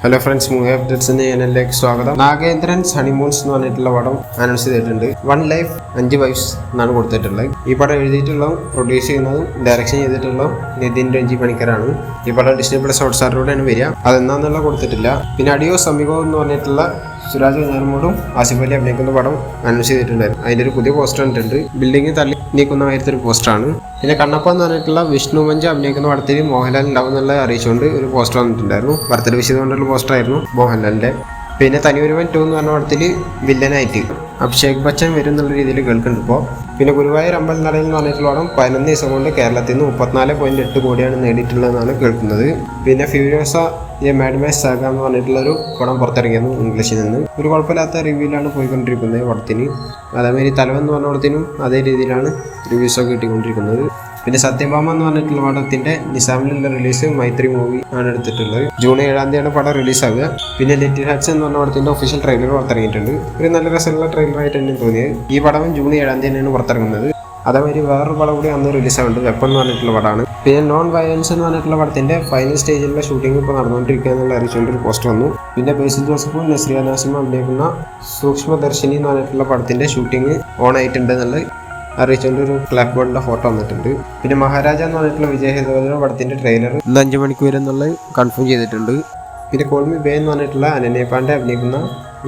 Hello friends, movie അപ്ഡേറ്റ്സിന് ചാനലിലേക്ക് സ്വാഗതം. Nagendran's honeymoons എന്ന് പറഞ്ഞിട്ടുള്ള പടം അനൗൺസ് ചെയ്തിട്ടുണ്ട്. 1 ലൈഫ് 5 വൈഫ്സ് എന്നാണ് കൊടുത്തിട്ടുള്ളത്. ഈ പടം എഴുതിയിട്ടുള്ളതും പ്രൊഡ്യൂസ് ചെയ്യുന്നതും ഡയറക്ഷൻ ചെയ്തിട്ടുള്ളതും നിതിൻ രഞ്ജി പണിക്കരാണ്. ഈ പടം ഡിസ്നി പ്ലസ് ഹോട്ട്സ്റ്റാറിലൂടെയാണ് വരിക. അതെന്താന്നുള്ള കൊടുത്തിട്ടില്ല. പിന്നെ അഡിയോ സമീപം എന്ന് പറഞ്ഞിട്ടുള്ള സുരാജ് വെഞ്ഞാറമൂടും ആസിഫ് അലി അഭിനയിക്കുന്ന പടം അനൗൺസ് ചെയ്തിട്ടുണ്ടായിരുന്നു. അതിൻ്റെ ഒരു പുതിയ പോസ്റ്റർ കണ്ടിട്ടുണ്ട്. ബിൽഡിംഗ് തള്ളി നീക്കുന്ന മാതിരത്തെ ഒരു പോസ്റ്ററാണ്. പിന്നെ കണ്ണപ്പ എന്ന് പറഞ്ഞിട്ടുള്ള വിഷ്ണു മഞ്ച് അഭിനയിക്കുന്ന പടത്തിൽ മോഹൻലാൽ ഉണ്ടാവും എന്നുള്ള അറിയിച്ചുകൊണ്ട് ഒരു പോസ്റ്റർ വന്നിട്ടുണ്ടായിരുന്നു. ബർത്ത്ഡേ വിഷ് ചെയ്തുകൊണ്ടുള്ള പോസ്റ്ററായിരുന്നു മോഹൻലാലിൻ്റെ. പിന്നെ തനിയൊരുവൻ 2 എന്ന് പറഞ്ഞ പടത്തിൽ വില്ലനായിട്ട് അഭിഷേക് ബച്ചൻ വരും എന്നുള്ള രീതിയിൽ കേൾക്കുന്നുണ്ട് ഇപ്പോൾ. പിന്നെ ഗുരുവായൂർ അമ്പലനടയിൽ എന്ന് പറഞ്ഞിട്ടുള്ള പടം 11 ദിവസം കൊണ്ട് കേരളത്തിൽ നിന്ന് 34.8 കോടിയാണ് നേടിയിട്ടുള്ളതെന്നാണ് കേൾക്കുന്നത്. പിന്നെ ഫ്യൂരിയോസ മാഡ് മാക്സ് സാഗ എന്ന് പറഞ്ഞിട്ടുള്ളൊരു പടം പുറത്തിറങ്ങിയിരുന്നു ഇംഗ്ലീഷിൽ നിന്ന്. ഒരു കുഴപ്പമില്ലാത്ത റിവ്യൂലാണ് പോയിക്കൊണ്ടിരിക്കുന്നത് പടത്തിന്. അതേമാതിരി തലവൻ എന്ന് പറഞ്ഞ പടത്തിനും അതേ രീതിയിലാണ് റിവ്യൂസൊക്കെ കിട്ടിക്കൊണ്ടിരിക്കുന്നത്. പിന്നെ സത്യഭാമ എന്ന് പറഞ്ഞിട്ടുള്ള പടത്തിന്റെ നിസാമിലുള്ള റിലീസ് മൈത്രി മൂവി ആണ് എടുത്തിട്ടുള്ളത്. ജൂൺ 7-ാം തീയതിയാണ് പടം റിലീസാവുക. പിന്നെ ലിറ്റിൽ ഹാർട്സ് എന്ന് പറഞ്ഞ പടത്തിന്റെ ഒഫീഷ്യൽ ട്രെയിലർ പുറത്തിറങ്ങിയിട്ടുണ്ട്. ഒരു നല്ല രസമുള്ള ട്രെയിലറായിട്ട് തന്നെ തോന്നിയത്. ഈ പടം ജൂൺ 7-ാം തീയതി തന്നെയാണ് പുറത്തിറങ്ങുന്നത്. അതേമാതിരി വേറൊരു പടം കൂടി അന്ന് റിലീസാവുണ്ട്, വെപ്പൺ എന്ന് പറഞ്ഞിട്ടുള്ള പടമാണ്. പിന്നെ നോൺ വയലൻസ് എന്ന് പറഞ്ഞിട്ടുള്ള പടത്തിന്റെ ഫൈനൽ സ്റ്റേജിലുള്ള ഷൂട്ടിംഗ് ഇപ്പോൾ നടന്നുകൊണ്ടിരിക്കുക എന്നുള്ള അറിയിച്ചുകൊണ്ട് ഒരു പോസ്റ്റർ വന്നു. പിന്നെ ബേസിൽ ജോസഫും നസ്രിയ നാസിമും അഭിനയിക്കുന്ന സൂക്ഷ്മദർശിനി എന്ന് പറഞ്ഞിട്ടുള്ള പടത്തിന്റെ ഷൂട്ടിംഗ് ഓൺ ആയിട്ടുണ്ട് എന്നുള്ള അറിയിച്ചുകൊണ്ട് ഒരു ക്ലാപ്പ് ബോർഡിന്റെ ഫോട്ടോ വന്നിട്ടുണ്ട്. പിന്നെ മഹാരാജ എന്ന് പറഞ്ഞിട്ടുള്ള വിജയ് ഹേതുപതിയുടെ പടത്തിന്റെ ട്രെയിലർ ഇന്ന് 5 മണിക്ക് വരും എന്നുള്ളത് കൺഫേം ചെയ്തിട്ടുണ്ട്. പിന്നെ കോൾമി ബേ എന്ന് പറഞ്ഞിട്ടുള്ള അനന്യ പാണ്ഡെ അഭിനയിക്കുന്ന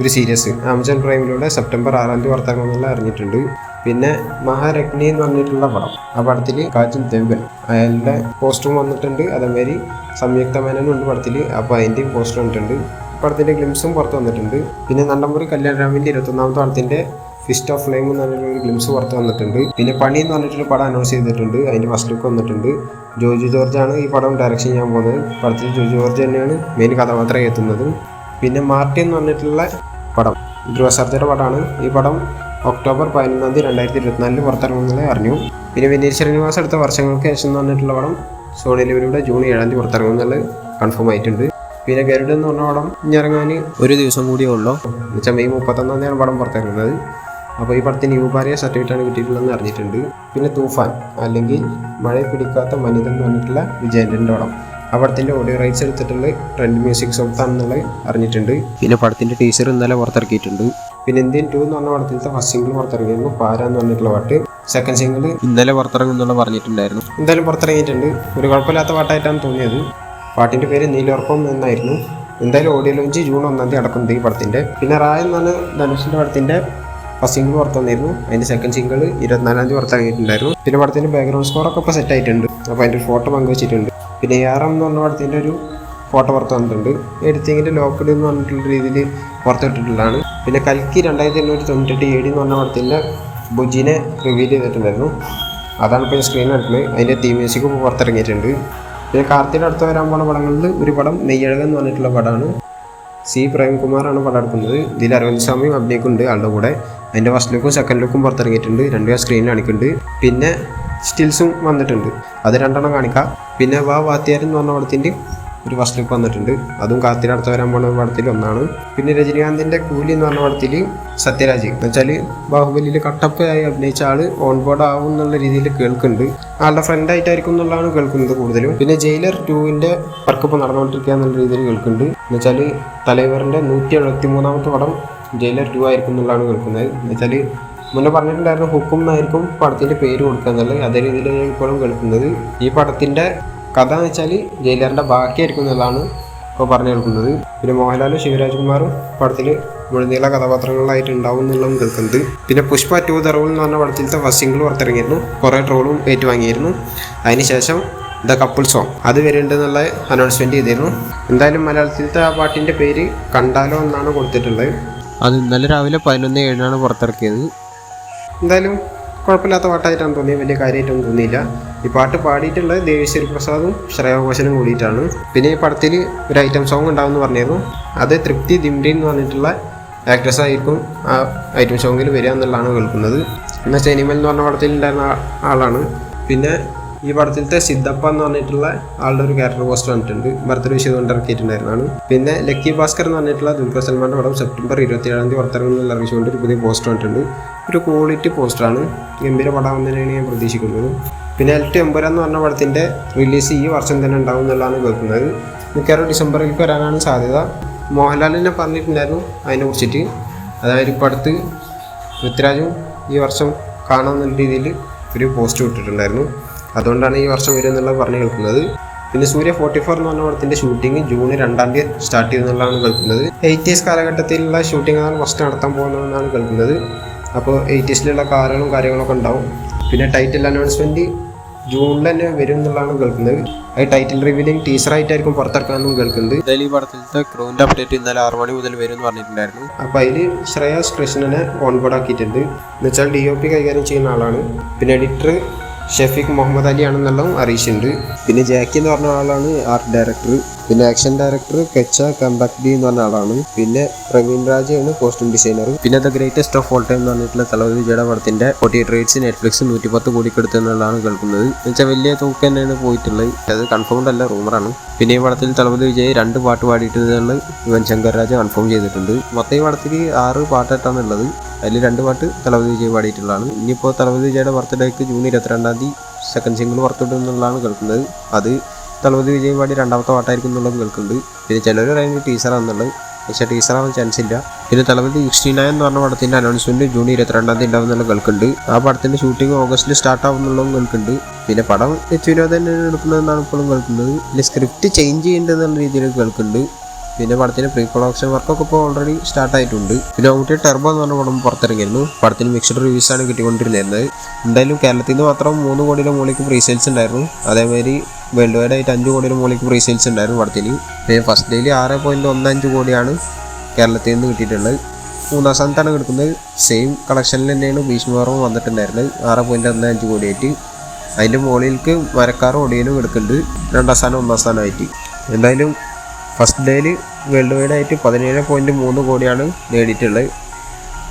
ഒരു സീരീസ് ആമസോൺ പ്രൈമിലൂടെ സെപ്റ്റംബർ 6-ാം തീയതി പുറത്തിറങ്ങുമെന്നുള്ള അറിഞ്ഞിട്ടുണ്ട്. പിന്നെ മഹാരഗ്നി എന്ന് പറഞ്ഞിട്ടുള്ള പടം, ആ പടത്തിൽ കാജൽ ദേവ്ഗൻ അയാളുടെ പോസ്റ്ററും വന്നിട്ടുണ്ട്. അതേമാതിരി സംയുക്ത മേനോനും ഉണ്ട് പടത്തിൽ, അപ്പോൾ അതിൻ്റെയും പോസ്റ്റർ വന്നിട്ടുണ്ട്. പടത്തിന്റെ ഗ്ലിംസും പുറത്ത് വന്നിട്ടുണ്ട്. പിന്നെ നണ്ടമ്പൂരി കല്യാൺരാമിന്റെ 21-ാമത്തെ പടത്തിന്റെ ഫിസ്റ്റ് ഓഫ് ഫ്ലെയിം എന്ന് പറഞ്ഞിട്ടുള്ള ഗ്ലിംസ് പുറത്ത് വന്നിട്ടുണ്ട്. പിന്നെ പണി എന്ന് പറഞ്ഞിട്ടൊരു പടം അനൗൺസ് ചെയ്തിട്ടുണ്ട്. അതിൻ്റെ ഫസ്റ്റ് ലുക്ക് വന്നിട്ടുണ്ട്. ജോജു ജോർജാണ് ഈ പടം ഡയറക്ഷൻ ചെയ്യാൻ പോകുന്നത്. പടത്തിൽ ജോജു ജോർജ് തന്നെയാണ് മെയിൻ കഥാപാത്രം എത്തുന്നത്. പിന്നെ മാർട്ടിൻ എന്ന് പറഞ്ഞിട്ടുള്ള പടം ധ്രുവ സർജയുടെ പടമാണ്. ഈ പടം ഒക്ടോബർ 11-ാം തീയതി 2024 പുറത്തിറങ്ങുന്നത് അറിഞ്ഞു. പിന്നെ വിനീത് ശ്രീനിവാസ് അടുത്ത വർഷങ്ങൾക്ക് ശേഷം എന്ന് പറഞ്ഞിട്ടുള്ള പടം സോണി ലിവിലൂടെ ജൂൺ 7-ാം തീയതി പുറത്തിറങ്ങുന്നത് കൺഫേം ആയിട്ടുണ്ട്. പിന്നെ ഗരുഡ് എന്ന് പറഞ്ഞ പടം ഇറങ്ങാൻ ഒരു ദിവസം കൂടിയേ ഉള്ളൂ. എന്നുവെച്ചാൽ മെയ് 31-ാം തീയതിയാണ് പടം പുറത്തിറങ്ങുന്നത്. അപ്പോൾ ഈ പടത്തിന് യുവഭാര്യ സർട്ടിഫിക്കറ്റാണ് കിട്ടിയിട്ടുള്ളതെന്ന് അറിഞ്ഞിട്ടുണ്ട്. പിന്നെ തൂഫാൻ അല്ലെങ്കിൽ മഴ പിടിക്കാത്ത വനിത എന്ന് പറഞ്ഞിട്ടുള്ള വിജയൻ്റെ പടം, ആ പടത്തിൻ്റെ ഓഡിയോ റൈറ്റ്സ് എടുത്തിട്ടുള്ള ട്രെൻഡ് മ്യൂസിക് സോഫ്റ്റാണെന്നുള്ളത് അറിഞ്ഞിട്ടുണ്ട്. പിന്നെ പടത്തിൻ്റെ ടീസർ ഇന്നലെ പുറത്തിറക്കിയിട്ടുണ്ട്. പിന്നെ ഇന്ത്യൻ 2 എന്ന് പറഞ്ഞ പടത്തിലത്തെ ഫസ്റ്റ് സിംഗിൾ പുറത്തിറങ്ങിയിരുന്നു, പാര എന്ന് പറഞ്ഞിട്ടുള്ള പാട്ട്. സെക്കൻഡ് സിംഗിൾ ഇന്നലെ പുറത്തിറങ്ങുന്നുള്ള പറഞ്ഞിട്ടുണ്ടായിരുന്നു. എന്തായാലും പുറത്തിറങ്ങിയിട്ടുണ്ട്. ഒരു കുഴപ്പമില്ലാത്ത പാട്ടായിട്ടാണ് തോന്നിയത്. പാട്ടിൻ്റെ പേര് നീലോർപ്പം എന്നായിരുന്നു. എന്തായാലും ഓഡിയോ ലോഞ്ച് ജൂൺ 1-ാം തീയതി നടക്കുന്നത് ഈ പടത്തിൻ്റെ. പിന്നെ റായ എന്നാണ് ധനുഷിൻ്റെ പടത്തിൻ്റെ ഫസ്റ്റ് സിംഗിൾ പുറത്ത് വന്നിരുന്നു. അതിൻ്റെ സെക്കൻഡ് സിംഗിൾ 24-ാം തീയതി പുറത്തിറങ്ങിയിട്ടുണ്ടായിരുന്നു. പിന്നെ പടത്തിൻ്റെ ബാക്ക്ഗ്രൗണ്ട് സ്കോറൊക്കെ ഇപ്പോൾ സെറ്റ് ആയിട്ടുണ്ട്. അപ്പോൾ അതിൻ്റെ ഒരു ഫോട്ടോ പങ്കുവച്ചിട്ടുണ്ട്. പിന്നെ ARM എന്ന് പറഞ്ഞ പടത്തിൻ്റെ ഒരു ഫോട്ടോ പുറത്ത് വന്നിട്ടുണ്ട്. എഡിറ്റിങ്ങിൻ്റെ ലോക്കഡ് എന്ന് പറഞ്ഞിട്ടുള്ള രീതിയിൽ പുറത്തിട്ടിട്ടുള്ളതാണ്. പിന്നെ കൽക്കി 2898 AD എന്ന് പറഞ്ഞ പടത്തിൻ്റെ ബുജിനെ റിവീൽ ചെയ്തിട്ടുണ്ടായിരുന്നു. അതാണ് ഇപ്പോൾ സ്ക്രീനിൽ എടുക്കുന്നത്. അതിൻ്റെ തീം മ്യൂസിക് ഇപ്പോൾ പുറത്തിറങ്ങിയിട്ടുണ്ട്. പിന്നെ കാർത്തിയുടെ അടുത്ത് വരാൻ പോകുന്ന പടങ്ങളിൽ ഒരു പടം നെയ്യഴകൻ എന്ന് പറഞ്ഞിട്ടുള്ള പടമാണ്. C. പ്രേംകുമാറാണ് പടം എടുക്കുന്നത്. ഇതിൽ അരവിന്ദ് സ്വാമിയും അഭിനയിക്കുന്നുണ്ട് ആളുടെ കൂടെ. അതിൻ്റെ ഫസ്റ്റ് ലുക്കും സെക്കൻഡ് ലുക്കും പുറത്തിറങ്ങിയിട്ടുണ്ട്. 2 സ്ക്രീനിൽ കാണിക്കുന്നുണ്ട്. പിന്നെ സ്റ്റിൽസും വന്നിട്ടുണ്ട്, അത് 2 കാണിക്കാം. പിന്നെ വാത്തിയാർ എന്ന് പറഞ്ഞ പടത്തിൻ്റെ ഒരു ഫസ്റ്റ് ലുക്ക് വന്നിട്ടുണ്ട്. അതും കാർത്തിയുടെ അടുത്ത് വരാൻ പോകുന്ന പടത്തിൽ ഒന്നാണ്. പിന്നെ രജനീകാന്തിൻ്റെ കൂലി എന്ന് പറഞ്ഞ പടത്തിൽ സത്യരാജ് എന്ന് വെച്ചാൽ ബാഹുബലിയിൽ കട്ടപ്പയായി അഭിനയിച്ച ആൾ ഓൺ ബോർഡ് ആവും എന്നുള്ള രീതിയിൽ കേൾക്കുന്നുണ്ട്. ആളുടെ ഫ്രണ്ടായിട്ടായിരിക്കും എന്നുള്ളതാണ് കേൾക്കുന്നത് കൂടുതലും. പിന്നെ ജയിലർ 2-ന്റെ വർക്കിപ്പോൾ നടന്നുകൊണ്ടിരിക്കുക എന്നുള്ള രീതിയിൽ കേൾക്കുന്നുണ്ട്. എന്ന് വെച്ചാൽ തലൈവറിൻ്റെ 173-ാമത്തെ പടം ജയിലർ 2 ആയിരിക്കും എന്നുള്ളതാണ് കേൾക്കുന്നത്. എന്ന് വെച്ചാൽ മുന്നേ പറഞ്ഞിട്ടുണ്ടായിരുന്നു ഹുക്കും എന്നായിരിക്കും പടത്തിൻ്റെ പേര് കൊടുക്കുക എന്നുള്ളത്. അതേ രീതിയിലാണ് ഇപ്പോഴും കേൾക്കുന്നത്. ഈ പടത്തിൻ്റെ കഥ എന്ന് വെച്ചാൽ ജയിലറിൻ്റെ ബാക്കിയായിരിക്കും എന്നുള്ളതാണ് ഇപ്പോൾ പറഞ്ഞു കേൾക്കുന്നത്. പിന്നെ മോഹൻലാലും ശിവരാജ്കുമാറും പടത്തിൽ മുഴുനീള കഥാപാത്രങ്ങളായിട്ട് ഉണ്ടാവും എന്നുള്ളതും കേൾക്കുന്നത്. പിന്നെ പുഷ്പ 2 ദ റൂൾ എന്ന് പറഞ്ഞ പടത്തിലത്തെ ഫസ്റ്റ് സിംഗിൾ പുറത്തിറങ്ങിയിരുന്നു. കുറേ ട്രോളും ഏറ്റുവാങ്ങിയിരുന്നു. അതിനുശേഷം ദ കപ്പിൾ സോങ് അത് വരുന്നുണ്ടെന്നുള്ള അനൗൺസ്മെൻറ്റ് ചെയ്തിരുന്നു. എന്തായാലും മലയാളത്തിലത്തെ ആ പാട്ടിൻ്റെ പേര് കണ്ടാലോ എന്നാണ് കൊടുത്തിട്ടുള്ളത്. അത് ഇന്നലെ രാവിലെ 11:07-നാണ് പുറത്തിറക്കിയത്. എന്തായാലും കുഴപ്പമില്ലാത്ത പാട്ടായിട്ടാണ് തോന്നിയത്, വലിയ കാര്യമായിട്ടൊന്നും തോന്നിയില്ല. ഈ പാട്ട് പാടിയിട്ടുള്ളത് ദേവിശ്രീ പ്രസാദും ശ്രേയ ഘോഷനും കൂടിയിട്ടാണ്. പിന്നെ ഈ പടത്തിൽ ഒരു ഐറ്റം സോങ് ഉണ്ടാവുമെന്ന് പറഞ്ഞിരുന്നു. അത് തൃപ്തി ദിംഡി എന്ന് പറഞ്ഞിട്ടുള്ള ആക്ട്രസ് ആയിരിക്കും ആ ഐറ്റം സോങ്ങിൽ വരിക എന്നുള്ളതാണ് കേൾക്കുന്നത്. എന്നാൽ സിനിമൽ എന്ന് പറഞ്ഞ പടത്തിൽ ഉണ്ടായിരുന്ന ആളാണ്. പിന്നെ ഈ പടത്തിലത്തെ സിദ്ധപ്പ എന്ന് പറഞ്ഞിട്ടുള്ള ആളുടെ ഒരു ക്യാരക്ടർ പോസ്റ്റർ വന്നിട്ടുണ്ട്. ബർത്ത്ഡേ വിഷ് ചെയ്തുകൊണ്ട് ഇറക്കിയിട്ടുണ്ടായിരുന്നതാണ്. പിന്നെ ലക്കി ഭാസ്കർ എന്ന് പറഞ്ഞിട്ടുള്ള ദുൽഖർ സൽമാൻ്റെ പടം സെപ്റ്റംബർ 27-ാം തീയതി പുറത്തിറങ്ങുന്ന അറിയിച്ചുകൊണ്ട് ഒരു പുതിയ പോസ്റ്റർ വന്നിട്ടുണ്ട്. ഒരു ക്വാളിറ്റി പോസ്റ്ററാണ്. ഗംഭീര പടമാണെന്നാണ് ഞാൻ പ്രതീക്ഷിക്കുന്നത്. പിന്നെ LT എമ്പുരാൻ എന്ന് പറഞ്ഞ പടത്തിൻ്റെ റിലീസ് ഈ വർഷം തന്നെ ഉണ്ടാവും എന്നുള്ളതാണ് കേൾക്കുന്നത്. മിക്കവാറും ഡിസംബറിലേക്ക് വരാനാണ് സാധ്യത. മോഹൻലാലിനെ പറഞ്ഞിട്ടുണ്ടായിരുന്നു അതിനെ കുറിച്ചിട്ട്. അതായത് ഇപ്പോൾ അടുത്ത് പൃഥ്വിരാജും ഈ വർഷം കാണാമെന്നുള്ള രീതിയിൽ ഒരു പോസ്റ്റ് വിട്ടിട്ടുണ്ടായിരുന്നു. അതുകൊണ്ടാണ് ഈ വർഷം വരും എന്നുള്ളത് പറഞ്ഞു കേൾക്കുന്നത്. പിന്നെ സൂര്യ 44 എന്ന് പറഞ്ഞ പടത്തിൻ്റെ ഷൂട്ടിംഗ് ജൂൺ 2 സ്റ്റാർട്ട് ചെയ്യുന്നതാണ് കേൾക്കുന്നത്. 80s കാലഘട്ടത്തിലുള്ള ഷൂട്ടിംഗാണ് ഫസ്റ്റ് നടത്താൻ പോകുന്നതെന്നാണ് കേൾക്കുന്നത്. അപ്പോൾ 80siലുള്ള കാറുകളും കാര്യങ്ങളൊക്കെ ഉണ്ടാവും. പിന്നെ ടൈറ്റിൽ അനൗൺസ്മെൻറ്റ് ജൂണിൽ തന്നെ വരും എന്നുള്ളതാണ് കേൾക്കുന്നത്. അത് ടൈറ്റിൽ റിവീലിംഗ് ടീച്ചറായിട്ടായിരിക്കും പുറത്തിറക്കാമെന്നും കേൾക്കുന്നത്. എന്തായാലും ഈ പടത്തിലത്തെ ക്രൂവിൻ്റെ അപ്ഡേറ്റ് ഇന്നലെ 6 മണി മുതൽ വരും എന്ന് പറഞ്ഞിട്ടുണ്ടായിരുന്നു. അപ്പോൾ അതിൽ ശ്രേയാസ് കൃഷ്ണനെ ഓൺബോർഡ് ആക്കിയിട്ടുണ്ട്. എന്നുവെച്ചാൽ DOP കൈകാര്യം ചെയ്യുന്ന ആളാണ്. പിന്നെ എഡിറ്റർ ഷെഫീഖ് മുഹമ്മദ് അലി ആണെന്നെല്ലാം അറിയിച്ചിട്ടുണ്ട്. പിന്നെ ജാക്കി എന്ന് പറഞ്ഞ ആളാണ് ആർട്ട് ഡയറക്ടർ. പിന്നെ ആക്ഷൻ ഡയറക്ടർ കെച്ച കംബാക്ഡി എന്ന് പറഞ്ഞ ആളാണ്. പിന്നെ പ്രവീൺ രാജയാണ് കോസ്റ്റ്യൂം ഡിസൈനർ. പിന്നെ the greatest of all time എന്ന് പറഞ്ഞിട്ടുള്ള തലവതി വിജയുടെ പടത്തിന്റെ 48 റേറ്റ്സ് നെറ്റ്ഫ്ലിക്സ് 110 കോടിക്ക് എടുത്തെന്നുള്ളതാണ് കേൾക്കുന്നത്. എന്നുവെച്ചാൽ വലിയ തൂക്കം തന്നെയാണ് പോയിട്ടുള്ളത്. അത് കൺഫേംഡ് അല്ല, റൂമറാണ്. പിന്നെ ഈ പടത്തിൽ തലവതി വിജയ് 2 പാട്ട് പാടിയിട്ടുള്ളത് യുവൻ ശങ്കർ രാജ കൺഫേം ചെയ്തിട്ടുണ്ട്. മൊത്തം ഈ പടത്തിൽ 6 പാട്ടാണുള്ളത്. അതിൽ 2 പാട്ട് തലവതി വിജയ് പാടിയിട്ടുള്ളതാണ്. ഇനിയിപ്പോൾ തലവതി വിജയുടെ ബർത്ത്ഡേക്ക് ജൂൺ 22 സെക്കൻഡ് സിംഗിൾ പുറത്തുവിടും എന്നുള്ളതാണ് കേൾക്കുന്നത്. അത് തലവതി വിജയ് പാടി 2ാമത്തെ പാട്ടായിരിക്കും എന്നുള്ളത് കേൾക്കുന്നുണ്ട്. പിന്നെ ചിലർ പറയുന്നത് ടീച്ചറാണെന്നുള്ളത്, പക്ഷേ ടീച്ചറാവാൻ ചാൻസ് ഇല്ല. പിന്നെ തലവതി 69 എന്ന് പറഞ്ഞ പടത്തിൻ്റെ അനൗൺസ്മെൻറ്റ് ജൂൺ 22 ഉണ്ടാവുന്നുള്ള കേൾക്കുന്നുണ്ട്. ആ പടത്തിൻ്റെ ഷൂട്ടിംഗ് ഓഗസ്റ്റിൽ സ്റ്റാർട്ട് ആവുന്നുള്ളതും കേൾക്കുന്നുണ്ട്. പിന്നെ പടം വിനോദ് തന്നെ എടുക്കുന്നതെന്നാണ് ഇപ്പോഴും കേൾക്കുന്നത്. പിന്നെ സ്ക്രിപ്റ്റ് ചേഞ്ച് ചെയ്യേണ്ടതെന്നുള്ള രീതിയിൽ കേൾക്കുന്നുണ്ട്. പിന്നെ പടത്തിൻ്റെ പ്രീ പ്രൊഡക്ഷൻ വർക്കൊക്കെ ഇപ്പോൾ ഓൾറെഡി സ്റ്റാർട്ട് ആയിട്ടുണ്ട്. പിന്നെ മമ്മൂട്ടി ടെർബോ എന്ന് പറഞ്ഞ പടം പുറത്തിറങ്ങിയിരുന്നു. പടത്തിന് മിക്സ്ഡ് റിവ്യൂസാണ് കിട്ടിക്കൊണ്ടിരുന്നത്. എന്തായാലും കേരളത്തിൽ നിന്ന് മാത്രം 3 കോടിയുടെ മുകളിലേക്ക് പ്രീ സെയിൽസ് ഉണ്ടായിരുന്നു. അതേമാതിരി വേൾഡ് വൈഡ് ആയിട്ട് 5 കോടിയുടെ മുകളിലേക്ക് പ്രീ സെയിൽസ് ഉണ്ടായിരുന്നു പടത്തിന്. പിന്നെ ഫസ്റ്റ് ഡേയിൽ 6.15 കോടിയാണ് കേരളത്തിൽ നിന്ന് കിട്ടിയിട്ടുള്ളത്. 3ാം സ്ഥാനത്താണ് കിടക്കുന്നത്. സെയിം കളക്ഷനിൽ തന്നെയാണ് ഭീഷ്മപർവം വന്നിട്ടുണ്ടായിരുന്നത് 6.15 കോടിയായിട്ട്. അതിൻ്റെ മുകളിലേക്ക് മരക്കാർ ഒടിയനും എടുക്കുന്നുണ്ട് 2ാം സ്ഥാനം 1ാം സ്ഥാനമായിട്ട്. എന്തായാലും ഫസ്റ്റ് ഡേയിൽ വേൾഡ് വൈഡ് ആയിട്ട് 17.3 കോടിയാണ് നേടിയിട്ടുള്ളത്.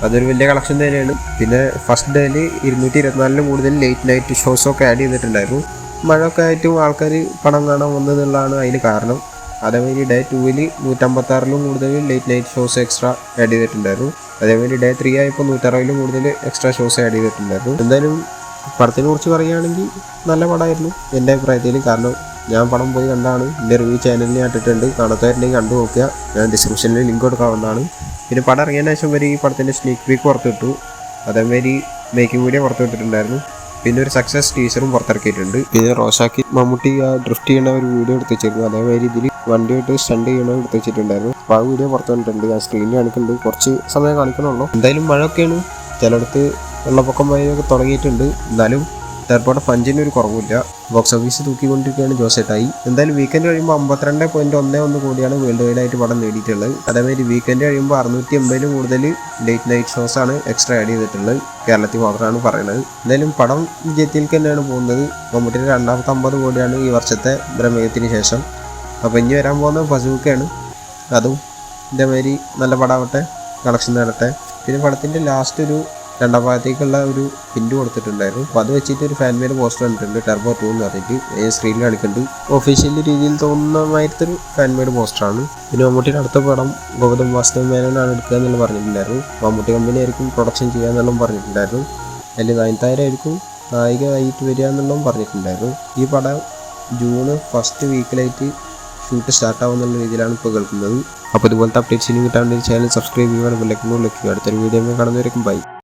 അതൊരു വലിയ കളക്ഷൻ തന്നെയാണ്. പിന്നെ ഫസ്റ്റ് ഡേയിൽ 224 കൂടുതൽ ലേറ്റ് നൈറ്റ് ഷോസൊക്കെ ആഡ് ചെയ്തിട്ടുണ്ടായിരുന്നു. മഴയൊക്കെ ആയിട്ടും ആൾക്കാർ പടം കാണാൻ വന്നതെന്നുള്ളതാണ് അതിന് കാരണം. അതേമാതിരി ഡേ 2 156 കൂടുതൽ late night shows extra add ചെയ്തിട്ടുണ്ടായിരുന്നു. അതേമാതിരി ഡേ 3 ആയപ്പോൾ 160 കൂടുതൽ എക്സ്ട്രാ ഷോസ് ആഡ് ചെയ്തിട്ടുണ്ടായിരുന്നു. എന്തായാലും പടത്തിനെ കുറിച്ച് പറയുകയാണെങ്കിൽ നല്ല പടമായിരുന്നു എൻ്റെ അഭിപ്രായത്തിൽ. കാരണം ഞാൻ പടം പോയി കണ്ടാണ്. എൻ്റെ റിവ്യൂ ചാനലിൽ ഞാൻ ഇട്ടിട്ടുണ്ട്. കാണാത്തവരുണ്ടെങ്കിൽ കണ്ടു നോക്കുക. ഞാൻ ഡിസ്ക്രിപ്ഷനിൽ ലിങ്ക് കൊടുക്കാവുന്നതാണ്. പിന്നെ പടം ഇറങ്ങിയതിന് ശേഷം വരെ ഈ പടത്തിൻ്റെ സ്നീക്ക് പീക്ക് പുറത്തിട്ടു. അതേമാതിരി മേക്കിംഗ് വീഡിയോ പുറത്തുവിട്ടിട്ടുണ്ടായിരുന്നു. പിന്നെ ഒരു സക്സസ് ടീസറും പുറത്തിറക്കിയിട്ടുണ്ട്. പിന്നെ റോഷാക്കി മമ്മൂട്ടി ഡ്രിഫ്റ്റ് ചെയ്യുന്ന ഒരു വീഡിയോ എടുത്ത് വെച്ചിരുന്നു. അതേമാതിരി ഇതിൽ വണ്ടിയായിട്ട് സ്റ്റണ്ട് ചെയ്യണത് എടുത്ത് വെച്ചിട്ടുണ്ടായിരുന്നു. അപ്പോൾ ആ വീഡിയോ പുറത്തു വന്നിട്ടുണ്ട്. ഞാൻ സ്ക്രീനിൽ കാണിക്കുന്നുണ്ട്. കുറച്ച് സമയം കാണിക്കണമല്ലോ. എന്തായാലും മഴയൊക്കെയാണ്. ചിലയിടത്ത് വെള്ളപ്പൊക്കം വഴിയൊക്കെ തുടങ്ങിയിട്ടുണ്ട്. എന്നാലും ടെർബോയുടെ ഫഞ്ചിന് ഒരു കുറവില്ല. ബോക്സ് ഓഫീസ് തൂക്കിക്കൊണ്ടിരിക്കുകയാണ് ജോസേട്ടായി. എന്തായാലും വീക്കെൻഡ് കഴിയുമ്പോൾ 52.11 കോടിയാണ് വേൾഡ് വൈഡ് ആയിട്ട് പടം നേടിയിട്ടുള്ളത്. അതേമാതിരി വീക്കെൻഡ് കഴിയുമ്പോൾ 680 കൂടുതൽ ലേറ്റ് നൈറ്റ് ഷോസാണ് എക്സ്ട്രാ ആഡ് ചെയ്തിട്ടുള്ളത്. കേരളത്തിൽ മാത്രമാണ് പറയുന്നത്. എന്തായാലും പടം വിജയത്തിലേക്ക് തന്നെയാണ് പോകുന്നത്. മമ്മൂട്ടിയുടെ 2ാമത്തെ 50 കോടിയാണ് ഈ വർഷത്തെ ബ്രഹ്മയുഗത്തിന് ശേഷം. അപ്പോൾ ഇനി വരാൻ പോകുന്ന ഫസൂക്കയാണ്. അതും ഇതേമാതിരി നല്ല പടമാവട്ടെ, കളക്ഷൻ നേടട്ടെ. പിന്നെ പടത്തിൻ്റെ ലാസ്റ്റ് ഒരു 2ാം ഭാഗത്തേക്കുള്ള ഒരു പിന്റ് കൊടുത്തിട്ടുണ്ടായിരുന്നു. അപ്പോൾ അത് വെച്ചിട്ട് ഒരു ഫാൻ മെയ്ഡ് പോസ്റ്റർ കണ്ടിട്ടുണ്ട് ടെർബോ 2 എന്ന് പറഞ്ഞിട്ട്. സ്ക്രീനിൽ കാണിക്കുന്നുണ്ട്. ഒഫീഷ്യൽ രീതിയിൽ തോന്നുന്നമായിട്ടൊരു ഫാൻ മെയ്ഡ് പോസ്റ്ററാണ്. പിന്നെ മമ്മൂട്ടിയുടെ അടുത്ത പടം ഗൗതം വാസുദേവൻ എടുക്കുക എന്നുള്ള പറഞ്ഞിട്ടുണ്ടായിരുന്നു. മമ്മൂട്ടി കമ്പനി ആയിരിക്കും പ്രൊഡക്ഷൻ ചെയ്യുക എന്നുള്ളതും പറഞ്ഞിട്ടുണ്ടായിരുന്നു. അതിൽ നയൻതാര ആയിരിക്കും നായിക ആയിട്ട് വരിക എന്നുള്ളതും പറഞ്ഞിട്ടുണ്ടായിരുന്നു. ഈ പടം ജൂൺ ഫസ്റ്റ് വീക്കിലായിട്ട് ഷൂട്ട് സ്റ്റാർട്ട് ആവുന്നുള്ള രീതിയിലാണ് ഇപ്പോൾ കേൾക്കുന്നത്. അപ്പോൾ ഇതുപോലത്തെ അപ്ഡേറ്റ്സിന് കിട്ടാൻ ചാനൽ സബ്സ്ക്രൈബ് ചെയ്യുക, ബെൽ ഐക്കൺ ക്ലിക്ക് ചെയ്യുക. അടുത്തൊരു വീഡിയോ കാണുന്നവരേക്കും ബൈ.